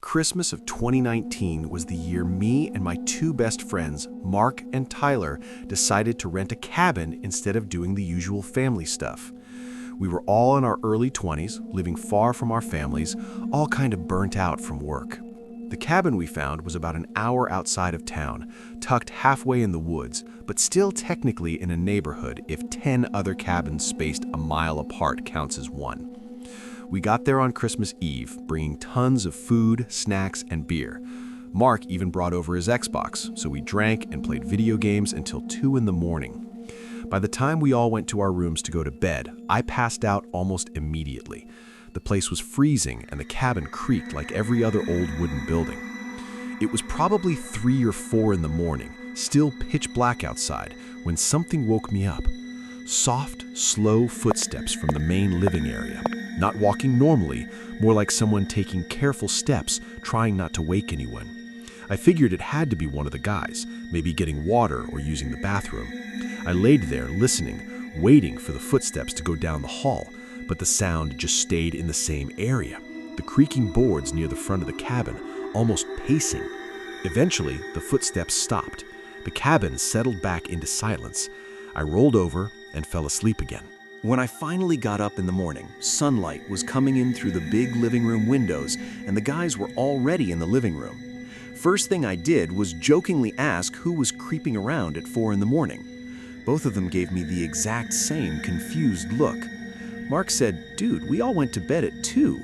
Christmas of 2019 was the year me and my two best friends, Mark and Tyler, decided to rent a cabin instead of doing the usual family stuff. We were all in our early 20s, living far from our families, all kind of burnt out from work. The cabin we found was about an hour outside of town, tucked halfway in the woods, but still technically in a neighborhood if 10 other cabins spaced a mile apart counts as one. We got there on Christmas Eve, bringing tons of food, snacks, and beer. Mark even brought over his Xbox, so we drank and played video games until 2 in the morning. By the time we all went to our rooms to go to bed, I passed out almost immediately. The place was freezing and the cabin creaked like every other old wooden building. It was probably 3 or 4 in the morning, still pitch black outside, when something woke me up. Soft, slow footsteps from the main living area. Not walking normally, more like someone taking careful steps, trying not to wake anyone. I figured it had to be one of the guys, maybe getting water or using the bathroom. I laid there listening, waiting for the footsteps to go down the hall, but the sound just stayed in the same area, the creaking boards near the front of the cabin, almost pacing. Eventually, the footsteps stopped. The cabin settled back into silence. I rolled over and fell asleep again. When I finally got up in the morning, sunlight was coming in through the big living room windows, and the guys were already in the living room. First thing I did was jokingly ask who was creeping around at 4 in the morning. Both of them gave me the exact same confused look. Mark said, "Dude, we all went to bed at 2,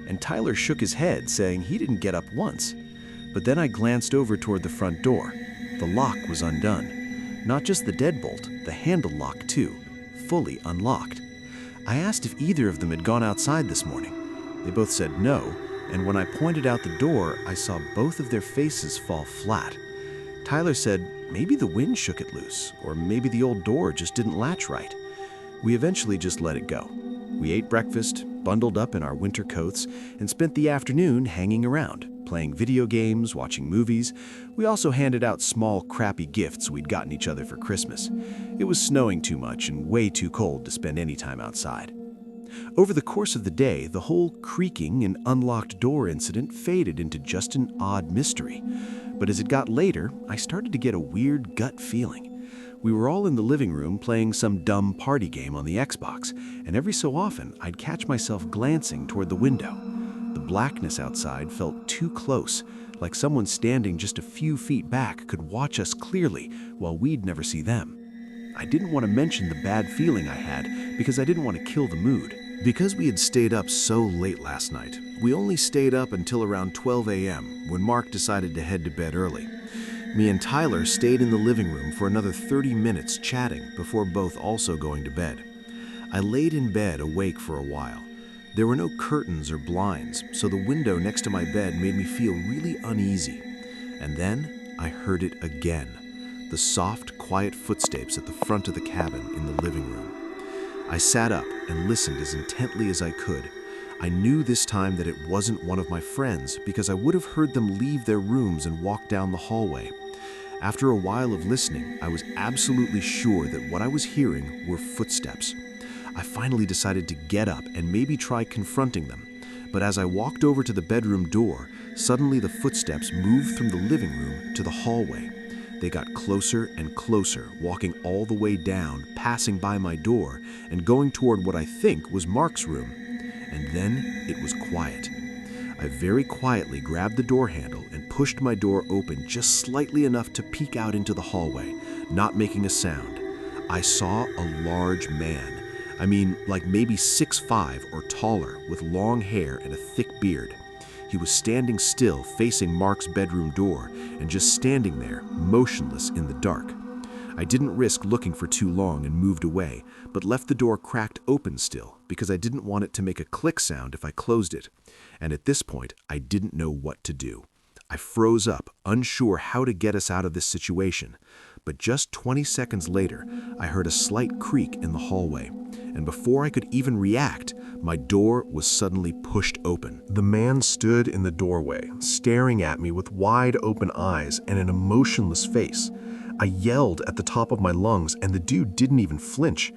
and Tyler shook his head, saying he didn't get up once. But then I glanced over toward the front door. The lock was undone. Not just the deadbolt, the handle lock too, fully unlocked. I asked if either of them had gone outside this morning. They both said no, and when I pointed out the door, I saw both of their faces fall flat. Tyler said maybe the wind shook it loose, or maybe the old door just didn't latch right. We eventually just let it go. We ate breakfast, bundled up in our winter coats, and spent the afternoon hanging around, playing video games, watching movies. We also handed out small, crappy gifts we'd gotten each other for Christmas. It was snowing too much and way too cold to spend any time outside. Over the course of the day, the whole creaking and unlocked door incident faded into just an odd mystery. But as it got later, I started to get a weird gut feeling. We were all in the living room playing some dumb party game on the Xbox, and every so often I'd catch myself glancing toward the window. The blackness outside felt too close, like someone standing just a few feet back could watch us clearly while we'd never see them. I didn't want to mention the bad feeling I had because I didn't want to kill the mood. Because we had stayed up so late last night, we only stayed up until around 12 a.m. when Mark decided to head to bed early. Me and Tyler stayed in the living room for another 30 minutes chatting before both also going to bed. I laid in bed awake for a while. There were no curtains or blinds, so the window next to my bed made me feel really uneasy. And then I heard it again, the soft, quiet footsteps at the front of the cabin in the living room. I sat up and listened as intently as I could. I knew this time that it wasn't one of my friends because I would have heard them leave their rooms and walk down the hallway. After a while of listening, I was absolutely sure that what I was hearing were footsteps. I finally decided to get up and maybe try confronting them. But as I walked over to the bedroom door, suddenly the footsteps moved from the living room to the hallway. They got closer and closer, walking all the way down, passing by my door, and going toward what I think was Mark's room. And then it was quiet. I very quietly grabbed the door handle and pushed my door open just slightly enough to peek out into the hallway, not making a sound. I saw a large man. I mean, like maybe 6'5" or taller, with long hair and a thick beard. He was standing still, facing Mark's bedroom door, and just standing there, motionless in the dark. I didn't risk looking for too long and moved away, but left the door cracked open still, because I didn't want it to make a click sound if I closed it. And at this point, I didn't know what to do. I froze up, unsure how to get us out of this situation. But just 20 seconds later, I heard a slight creak in the hallway, and before I could even react, my door was suddenly pushed open. The man stood in the doorway, staring at me with wide open eyes and an emotionless face. I yelled at the top of my lungs, and the dude didn't even flinch.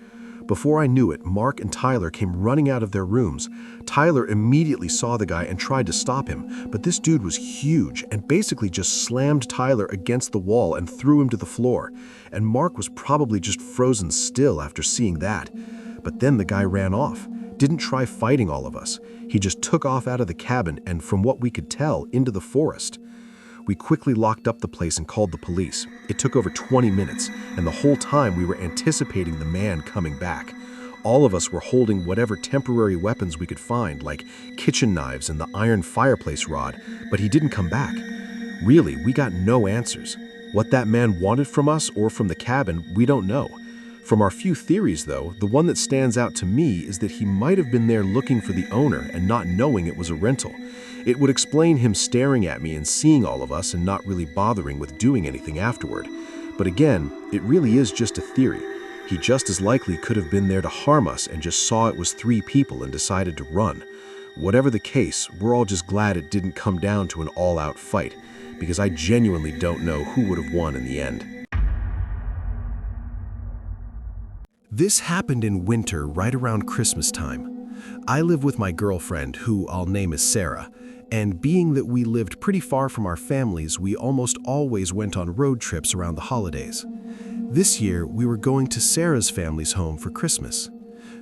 Before I knew it, Mark and Tyler came running out of their rooms. Tyler immediately saw the guy and tried to stop him, but this dude was huge and basically just slammed Tyler against the wall and threw him to the floor. And Mark was probably just frozen still after seeing that. But then the guy ran off, didn't try fighting all of us. He just took off out of the cabin and, from what we could tell, into the forest. We quickly locked up the place and called the police. It took over 20 minutes, and the whole time we were anticipating the man coming back. All of us were holding whatever temporary weapons we could find, like kitchen knives and the iron fireplace rod, but he didn't come back. Really, we got no answers. What that man wanted from us or from the cabin, we don't know. From our few theories, though, the one that stands out to me is that he might have been there looking for the owner and not knowing it was a rental. It would explain him staring at me and seeing all of us and not really bothering with doing anything afterward. But again, it really is just a theory. He just as likely could have been there to harm us and just saw it was 3 people and decided to run. Whatever the case, we're all just glad it didn't come down to an all-out fight, because I genuinely don't know who would have won in the end. This happened in winter, right around Christmas time. I live with my girlfriend, who I'll name as Sarah, and being that we lived pretty far from our families, we almost always went on road trips around the holidays. This year, we were going to Sarah's family's home for Christmas.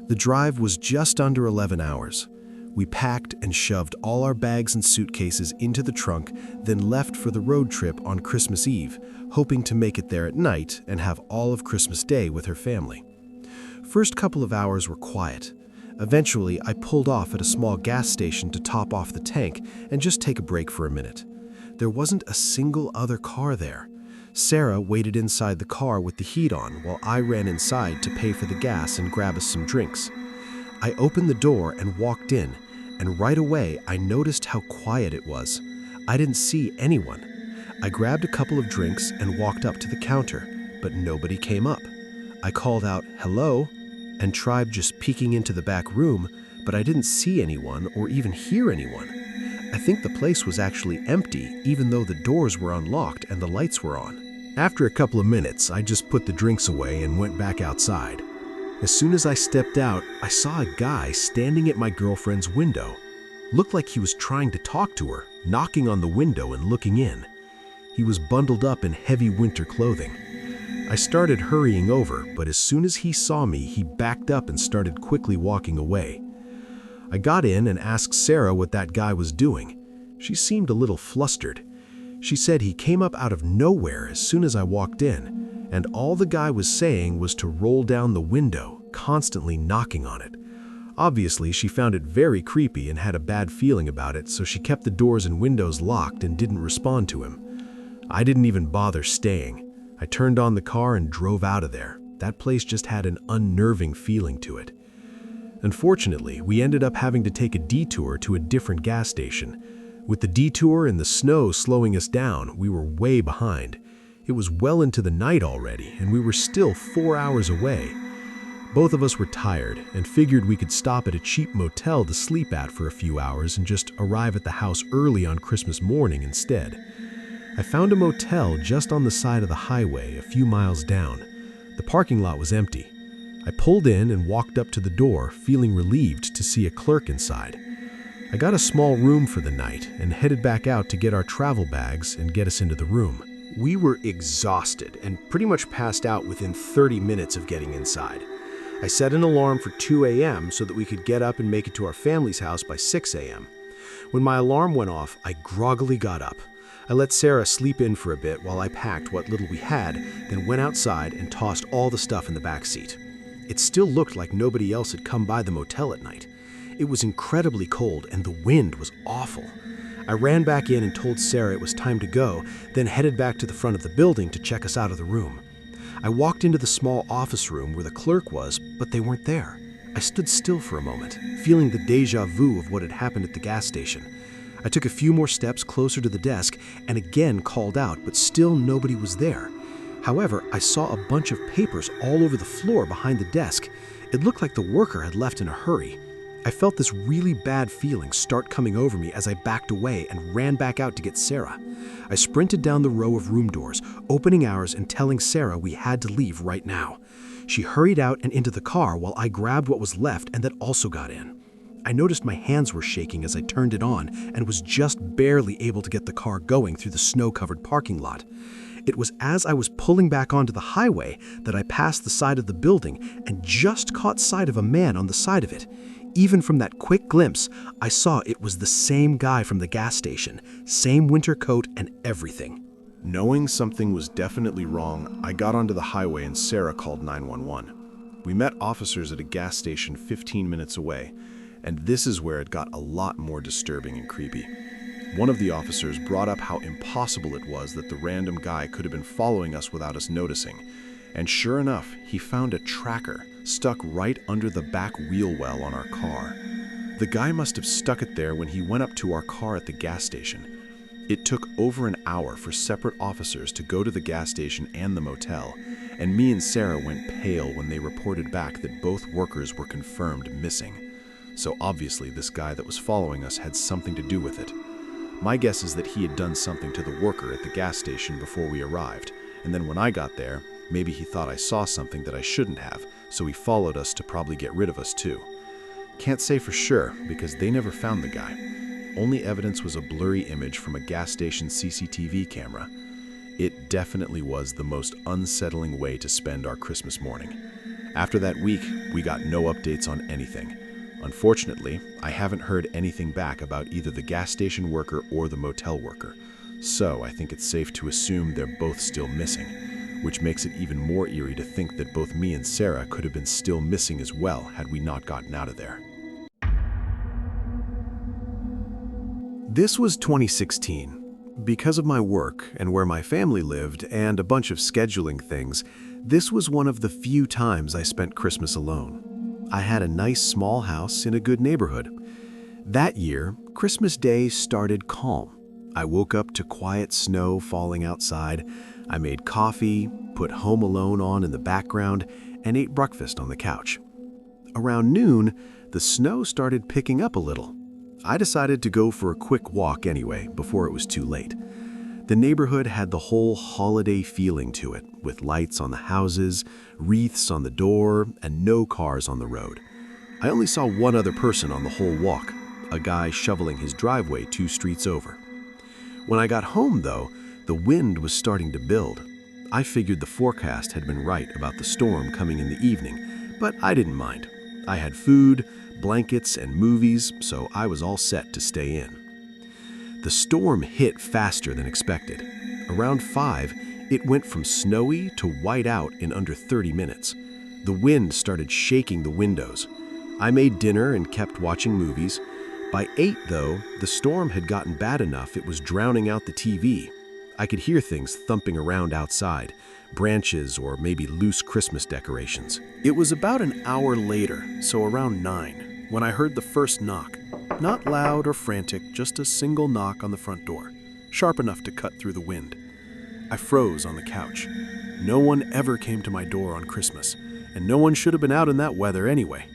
The drive was just under 11 hours. We packed and shoved all our bags and suitcases into the trunk, then left for the road trip on Christmas Eve, hoping to make it there at night and have all of Christmas Day with her family. First couple of hours were quiet. Eventually, I pulled off at a small gas station to top off the tank and just take a break for a minute. There wasn't a single other car there. Sarah waited inside the car with the heat on while I ran inside to pay for the gas and grab us some drinks. I opened the door and walked in, and right away I noticed how quiet it was. I didn't see anyone. I grabbed a couple of drinks and walked up to the counter, but nobody came up. I called out, "Hello?" and tried just peeking into the back room, but I didn't see anyone or even hear anyone. I think the place was actually empty, even though the doors were unlocked and the lights were on. After a couple of minutes, I just put the drinks away and went back outside. As soon as I stepped out, I saw a guy standing at my girlfriend's window. Looked like he was trying to talk to her, knocking on the window and looking in. He was bundled up in heavy winter clothing. I started hurrying over, but as soon as he saw me, he backed up and started quickly walking away. I got in and asked Sarah what that guy was doing. She seemed a little flustered. She said he came up out of nowhere as soon as I walked in, and all the guy was saying was to roll down the window, constantly knocking on it. Obviously, she found it very creepy and had a bad feeling about it, so she kept the doors and windows locked and didn't respond to him. I didn't even bother staying. I turned on the car and drove out of there. That place just had an unnerving feeling to it. Unfortunately, we ended up having to take a detour to a different gas station. With the detour and the snow slowing us down, we were way behind. It was well into the night already, and we were still 4 hours away. Both of us were tired and figured we could stop at a cheap motel to sleep at for a few hours and just arrive at the house early on Christmas morning instead. I found a motel just on the side of the highway a few miles down. The parking lot was empty. I pulled in and walked up to the door, feeling relieved to see a clerk inside. I got a small room for the night and headed back out to get our travel bags and get us into the room. We were exhausted and pretty much passed out within 30 minutes of getting inside. I set an alarm for 2 a.m. so that we could get up and make it to our family's house by 6 a.m. When my alarm went off, I groggily got up. I let Sarah sleep in for a bit while I packed what little we had, then went outside and tossed all the stuff in the back seat. It still looked like nobody else had come by the motel at night. It was incredibly cold and the wind was awful. I ran back in and told Sarah it was time to go, then headed back to the front of the building to check us out of the room. I walked into the small office room where the clerk was, but they weren't there. I stood still for a moment, feeling the déjà vu of what had happened at the gas station. I took a few more steps closer to the desk and again called out, but still nobody was there. However, I saw a bunch of papers all over the floor behind the desk. It looked like the worker had left in a hurry. I felt this really bad feeling start coming over me as I backed away and ran back out to get Sarah. I sprinted down the row of room doors, opening ours and telling Sarah we had to leave right now. She hurried out and into the car while I grabbed what was left and then also got in. I noticed my hands were shaking as I turned it on and was just barely able to get the car going through the snow-covered parking lot. It was as I was pulling back onto the highway that I passed the side of the building and just caught sight of a man on the side of it. Even from that quick glimpse, I saw it was the same guy from the gas station, same winter coat and everything. Knowing something was definitely wrong, I got onto the highway and Sarah called 911. We met officers at a gas station 15 minutes away, and this is where it got a lot more disturbing and creepy. One of the officers brought up how impossible it was that the random guy could have been following us without us noticing. And sure enough, he found a tracker stuck right under the back wheel well on our car. The guy must have stuck it there when he went up to our car at the gas station. It took over an hour for separate officers to go to the gas station and the motel, and me and Sarah went pale when they reported back that both workers were confirmed missing. So obviously this guy that was following us had something to do with it. My guess is that he had done something to the worker at the gas station before we arrived, and then when I got there, maybe he thought I saw something that I shouldn't have, so he followed us to probably get rid of us too. Can't say for sure, because they never found the guy. Only evidence was a blurry image from a gas station CCTV camera. It definitely was the most unsettling way to spend our Christmas morning. After that week, we got no updates on anything. Unfortunately, I haven't heard anything back about either the gas station worker or the motel worker, so I think it's safe to assume they're both still missing, which makes it even more eerie to think that both me and Sarah could have been still missing as well had we not gotten out of there. This was 2016. Because of my work and where my family lived and a bunch of scheduling things, this was one of the few times I spent Christmas alone. I had a nice small house in a good neighborhood. That year, Christmas Day started calm. I woke up to quiet snow falling outside. I made coffee, put Home Alone on in the background, and ate breakfast on the couch. Around noon, the snow started picking up a little. I decided to go for a quick walk anyway, before it was too late. The neighborhood had the whole holiday feeling to it, with lights on the houses, wreaths on the door, and no cars on the road. I only saw one other person on the whole walk, a guy shoveling his driveway 2 streets over. When I got home, though, the wind was starting to build. I figured the forecast had been right about the storm coming in the evening, but I didn't mind. I had food, blankets, and movies, so I was all set to stay in. The storm hit faster than expected. Around 5, it went from snowy to white out in under 30 minutes. The wind started shaking the windows. I made dinner and kept watching movies. By 8, though, the storm had gotten bad enough it was drowning out the TV. I could hear things thumping around outside, branches or maybe loose Christmas decorations. It was about an hour later, so around 9, when I heard the first knock. Not loud or frantic, just a single knock on the front door, sharp enough to cut through the wind. I froze on the couch. No one ever came to my door on Christmas, and no one should have been out in that weather anyway.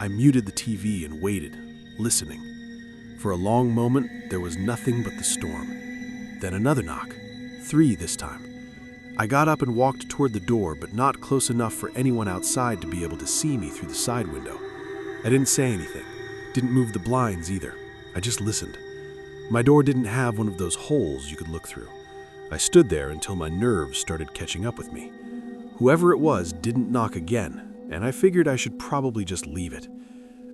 I muted the TV and waited, listening. For a long moment, there was nothing but the storm. Then another knock, 3 this time. I got up and walked toward the door, but not close enough for anyone outside to be able to see me through the side window. I didn't say anything, didn't move the blinds either. I just listened. My door didn't have one of those holes you could look through. I stood there until my nerves started catching up with me. Whoever it was didn't knock again, and I figured I should probably just leave it.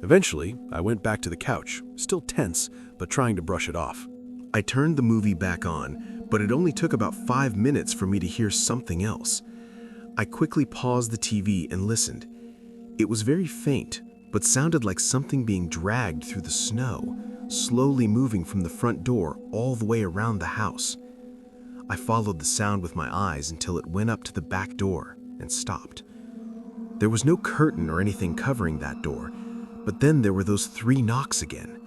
Eventually, I went back to the couch, still tense, but trying to brush it off. I turned the movie back on, but it only took about 5 minutes for me to hear something else. I quickly paused the TV and listened. It was very faint, but sounded like something being dragged through the snow, slowly moving from the front door all the way around the house. I followed the sound with my eyes until it went up to the back door and stopped. There was no curtain or anything covering that door, but then there were those 3 knocks again.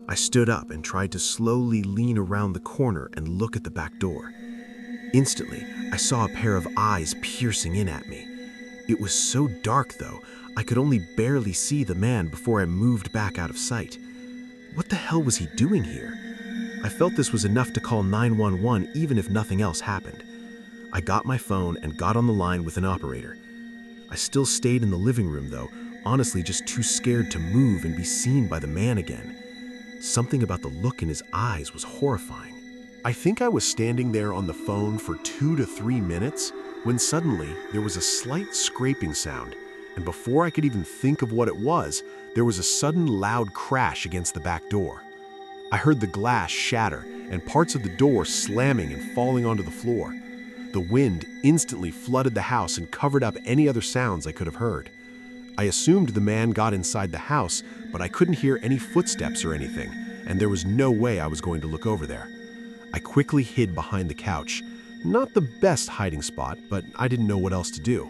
I stood up and tried to slowly lean around the corner and look at the back door. Instantly, I saw a pair of eyes piercing in at me. It was so dark, though, I could only barely see the man before I moved back out of sight. What the hell was he doing here? I felt this was enough to call 911 even if nothing else happened. I got my phone and got on the line with an operator. I still stayed in the living room though, honestly just too scared to move and be seen by the man again. Something about the look in his eyes was horrifying. I think I was standing there on the phone for 2 to 3 minutes when suddenly there was a slight scraping sound, and before I could even think of what it was, there was a sudden loud crash against the back door. I heard the glass shatter and parts of the door slamming and falling onto the floor. The wind instantly flooded the house and covered up any other sounds I could have heard. I assumed the man got inside the house, but I couldn't hear any footsteps or anything, and there was no way I was going to look over there. I quickly hid behind the couch. Not the best hiding spot, but I didn't know what else to do.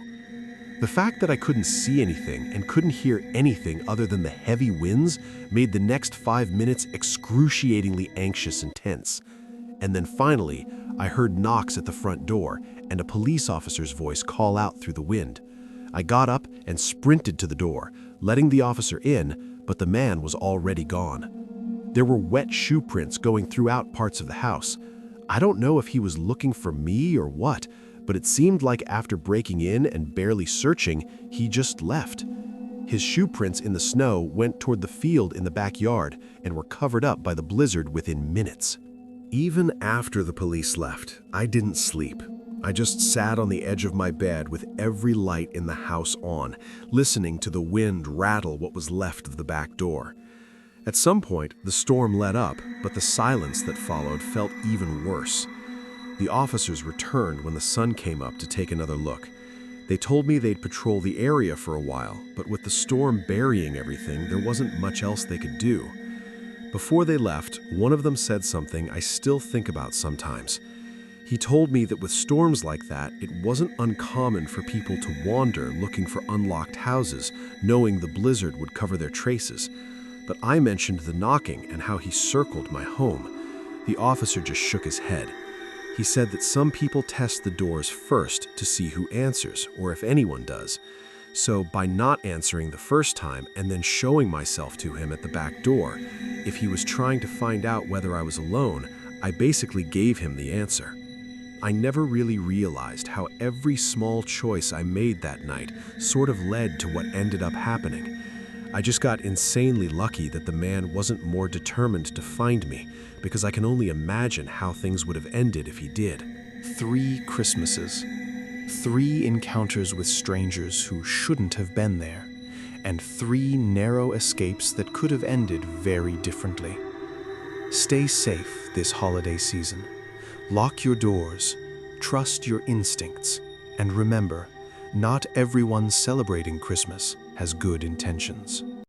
The fact that I couldn't see anything and couldn't hear anything other than the heavy winds made the next 5 minutes excruciatingly anxious and tense. And then finally, I heard knocks at the front door and a police officer's voice call out through the wind. I got up and sprinted to the door, letting the officer in, but the man was already gone. There were wet shoe prints going throughout parts of the house. I don't know if he was looking for me or what, but it seemed like after breaking in and barely searching, he just left. His shoe prints in the snow went toward the field in the backyard and were covered up by the blizzard within minutes. Even after the police left, I didn't sleep. I just sat on the edge of my bed with every light in the house on, listening to the wind rattle what was left of the back door. At some point, the storm let up, but the silence that followed felt even worse. The officers returned when the sun came up to take another look. They told me they'd patrol the area for a while, but with the storm burying everything, there wasn't much else they could do. Before they left, one of them said something I still think about sometimes. He told me that with storms like that, it wasn't uncommon for people to wander looking for unlocked houses, knowing the blizzard would cover their traces. But I mentioned the knocking and how he circled my home. The officer just shook his head. He said that some people test the doors first to see who answers, or if anyone does. So by not answering the first time and then showing myself to him at the back door, if he was trying to find out whether I was alone, I basically gave him the answer. I never really realized how every small choice I made that night sort of led to what ended up happening. I just got insanely lucky that the man wasn't more determined to find me, because I can only imagine how things would have ended if he did. 3 Christmases, 3 encounters with strangers who shouldn't have been there, and 3 narrow escapes that could have ended very differently. Stay safe this holiday season. Lock your doors, trust your instincts, and remember, not everyone celebrating Christmas has good intentions.